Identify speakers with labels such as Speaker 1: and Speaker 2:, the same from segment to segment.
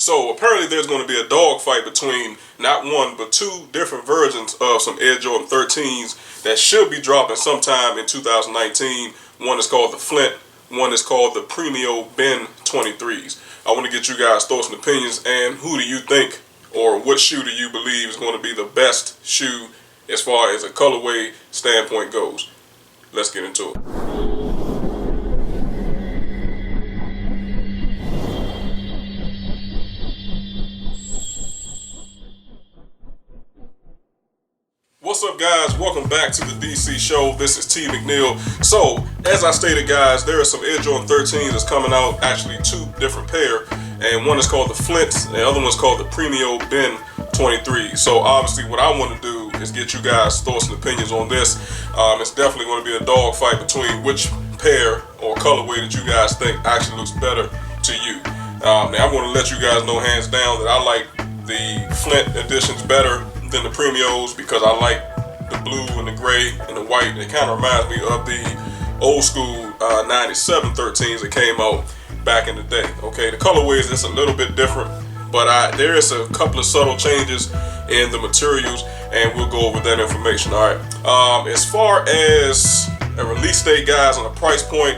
Speaker 1: So apparently there's going to be a dogfight between not one but two different versions of some Air Jordan 13s that should be dropping sometime in 2019. One is called the FLINT, one is called the Premio Ben 23s. I want to get you guys' thoughts and opinions, and who do you think, or what shoe do you believe is going to be the best shoe as far as a colorway standpoint goes? Let's get into it. What's up, guys? Welcome back to the DC show. This is T McNeil. So, as I stated, guys, there are some Air Jordan 13s that's coming out, actually two different pair, and one is called the FLINT, and the other one's called the Premio Ben 23. So obviously what I want to do is get you guys' thoughts and opinions on this. It's definitely going to be a dog fight between which pair or colorway that you guys think actually looks better to you. Now I'm going to let you guys know hands down that I like the FLINT editions better than the Premios, because I like the blue and the gray and the white. It kind of reminds me of the old school 97 13s that came out back in the day. Okay, the colorways is a little bit different, but there is a couple of subtle changes in the materials, and we'll go over that information. All right, as far as a release date, guys, and a price point,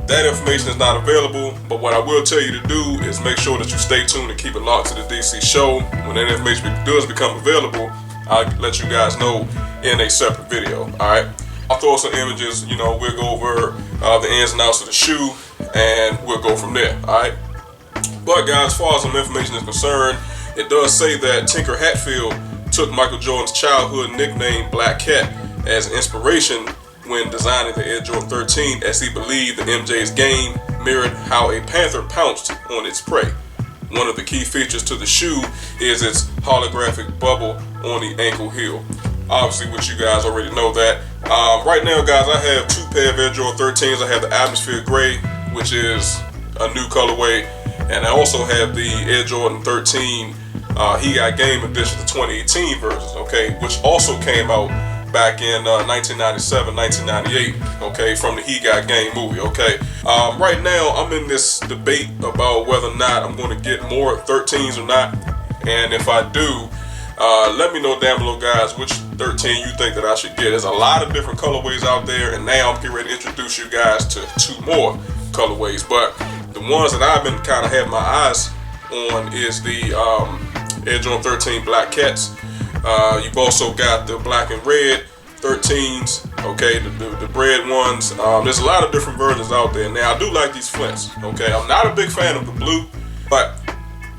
Speaker 1: that information is not available, but what I will tell you to do is make sure that you stay tuned and keep it locked to the DC show. When that information does become available, I'll let you guys know in a separate video. Alright, I'll throw some images, we'll go over the ins and outs of the shoe, and we'll go from there. Alright, but guys, as far as some information is concerned, it does say that Tinker Hatfield took Michael Jordan's childhood nickname Black Cat as an inspiration when designing the Air Jordan 13, as he believed that MJ's game mirrored how a panther pounced on its prey. One of the key features to the shoe is its holographic bubble on the ankle heel. Obviously, which you guys already know that. Right now, guys, I have two pair of Air Jordan 13s. I have the Atmosphere Gray, which is a new colorway, and I also have the Air Jordan 13 He Got Game Edition, the 2018 versions, okay, which also came out back in 1997, 1998, okay, from the He Got Game movie, okay. Right now, I'm in this debate about whether or not I'm going to get more 13s or not, and if I do, let me know down below, guys, which 13 you think that I should get. There's a lot of different colorways out there, and now I'm getting ready to introduce you guys to two more colorways, but the ones that I've been kind of having my eyes on is the Air Jordan 13 Black Cats. You've also got the black and red 13s, okay, the red ones. There's a lot of different versions out there. Now, I do like these FLINTs, okay. I'm not a big fan of the blue, but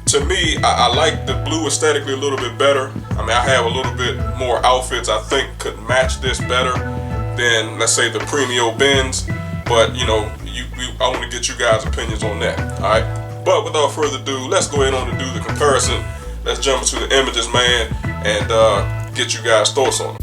Speaker 1: to me, I like the blue aesthetically a little bit better. I mean, I have a little bit more outfits I think could match this better than, let's say, the Premio Bens, but I want to get you guys' opinions on that, all right. But without further ado, let's go ahead on and do the comparison. Let's jump into the images, man, and get you guys' thoughts on them.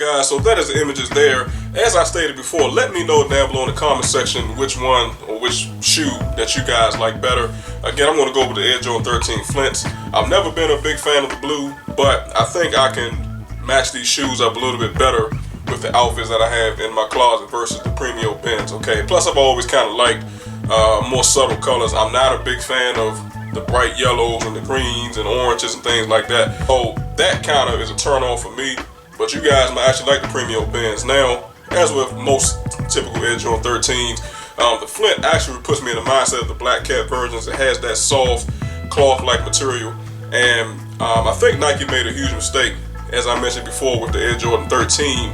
Speaker 1: guys, so that is the images there. As I stated before, let me know down below in the comment section which one or which shoe that you guys like better. Again, I'm going to go with the Air Jordan 13 Flints. I've never been a big fan of the blue, but I think I can match these shoes up a little bit better with the outfits that I have in my closet versus the Premio Bens, okay? Plus, I've always kind of liked more subtle colors. I'm not a big fan of the bright yellows and the greens and oranges and things like that. So that kind of is a turn on for me. But you guys might actually like the Premio Bens. Now, as with most typical Air Jordan 13s, the Flint actually puts me in the mindset of the Black Cat versions. It has that soft cloth-like material, and I think Nike made a huge mistake, as I mentioned before, with the Air Jordan 13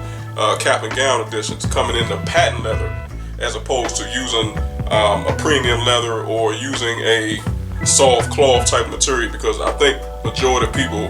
Speaker 1: cap and gown editions coming in the patent leather, as opposed to using a premium leather or using a soft cloth type material, because I think majority of people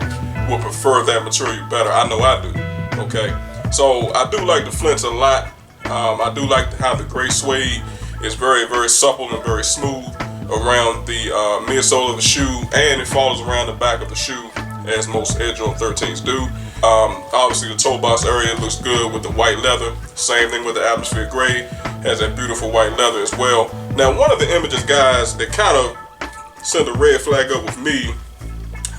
Speaker 1: would prefer that material better. I know I do. Okay, so I do like the Flints a lot. I do like how the gray suede is very, very supple and very smooth around the midsole of the shoe, and it follows around the back of the shoe as most Air Jordan 13s do. Obviously the toe box area looks good with the white leather. Same thing with the atmosphere gray, has that beautiful white leather as well. Now, one of the images, guys, that kind of sent a red flag up with me,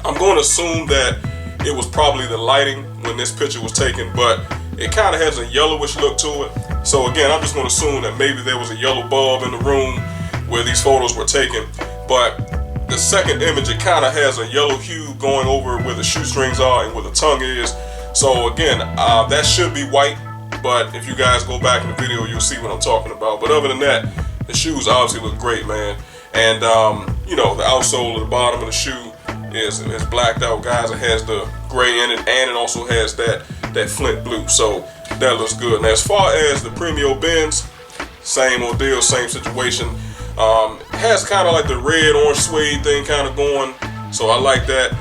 Speaker 1: I'm going to assume that it was probably the lighting when this picture was taken, but it kind of has a yellowish look to it. So again, I'm just going to assume that maybe there was a yellow bulb in the room where these photos were taken. But the second image, it kind of has a yellow hue going over where the shoestrings are and where the tongue is. So again, that should be white, but if you guys go back in the video, you'll see what I'm talking about. But other than that, the shoes obviously look great, man. And you know, the outsole at the bottom of the shoe is blacked out, guys. It has the gray in it, and it also has that Flint blue. So that looks good. Now, as far as the Premio Bens, same ordeal, same situation. It has kind of like the red orange suede thing kind of going, so I like that.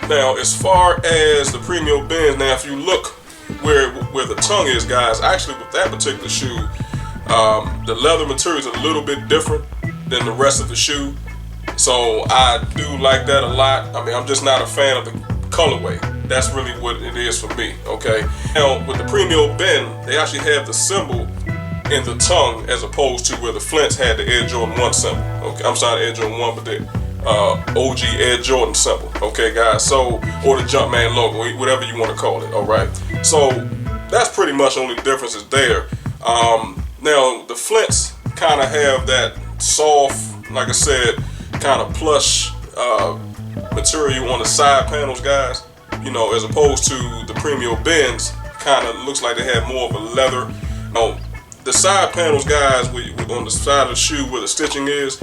Speaker 1: Now, as far as the Premio Bens, now if you look where the tongue is, guys, actually with that particular shoe, the leather material is a little bit different than the rest of the shoe, so I do like that a lot. I mean, I'm just not a fan of the colorway. That's really what it is for me, okay? Now, with the Premio Ben, they actually have the symbol in the tongue as opposed to where the Flints had the Air Jordan 1 symbol. Okay, I'm sorry, Air Jordan 1, but the OG Air Jordan symbol. Okay, guys, so, or the Jumpman logo, whatever you want to call it, all right? So, that's pretty much the only difference is there. Now, the Flints kind of have that soft, like I said, kind of plush material on the side panels, guys. You know, as opposed to the Premio Bens, kind of looks like they have more of a leather. The side panels, guys, on the side of the shoe where the stitching is,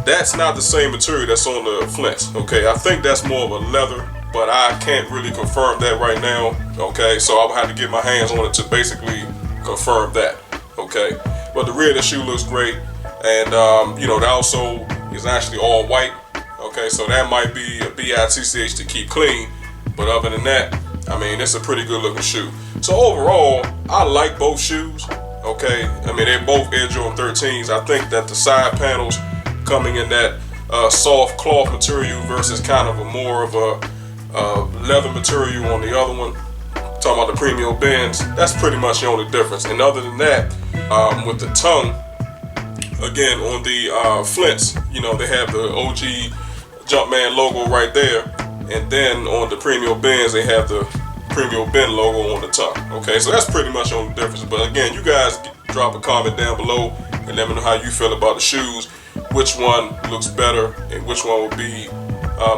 Speaker 1: that's not the same material that's on the Flints. Okay, I think that's more of a leather, but I can't really confirm that right now. Okay, so I'll have to get my hands on it to basically confirm that. Okay, but the rear of the shoe looks great, and you know, the outsole is actually all white. Okay, so that might be a BITCH to keep clean, but other than that, I mean, it's a pretty good looking shoe. So overall, I like both shoes. Okay, I mean, they're both Air Jordan 13s. I think that the side panels coming in that soft cloth material versus kind of a more of a leather material on the other one, talking about the Premio Bens, that's pretty much the only difference. And other than that, with the tongue, again, on the Flints, you know, they have the OG Jumpman logo right there, and then on the Premio Bens, they have the Premio Ben logo on the tongue. Okay, so that's pretty much the only difference. But again, you guys drop a comment down below and let me know how you feel about the shoes, which one looks better and which one would be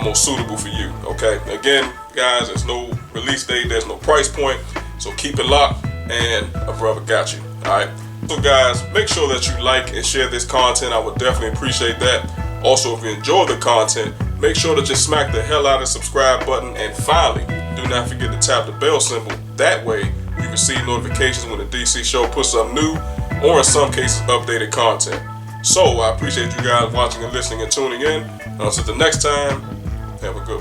Speaker 1: more suitable for you. Okay, again, guys, there's no release date, there's no price point, so keep it locked, and a brother got you. All right, so guys, make sure that you like and share this content. I would definitely appreciate that. Also, if you enjoy the content, make sure that you smack the hell out of the subscribe button, and finally, do not forget to tap the bell symbol. That way, you receive notifications when the DC show puts up new, or in some cases, updated content. So, I appreciate you guys watching and listening and tuning in. Until the next time, have a good one.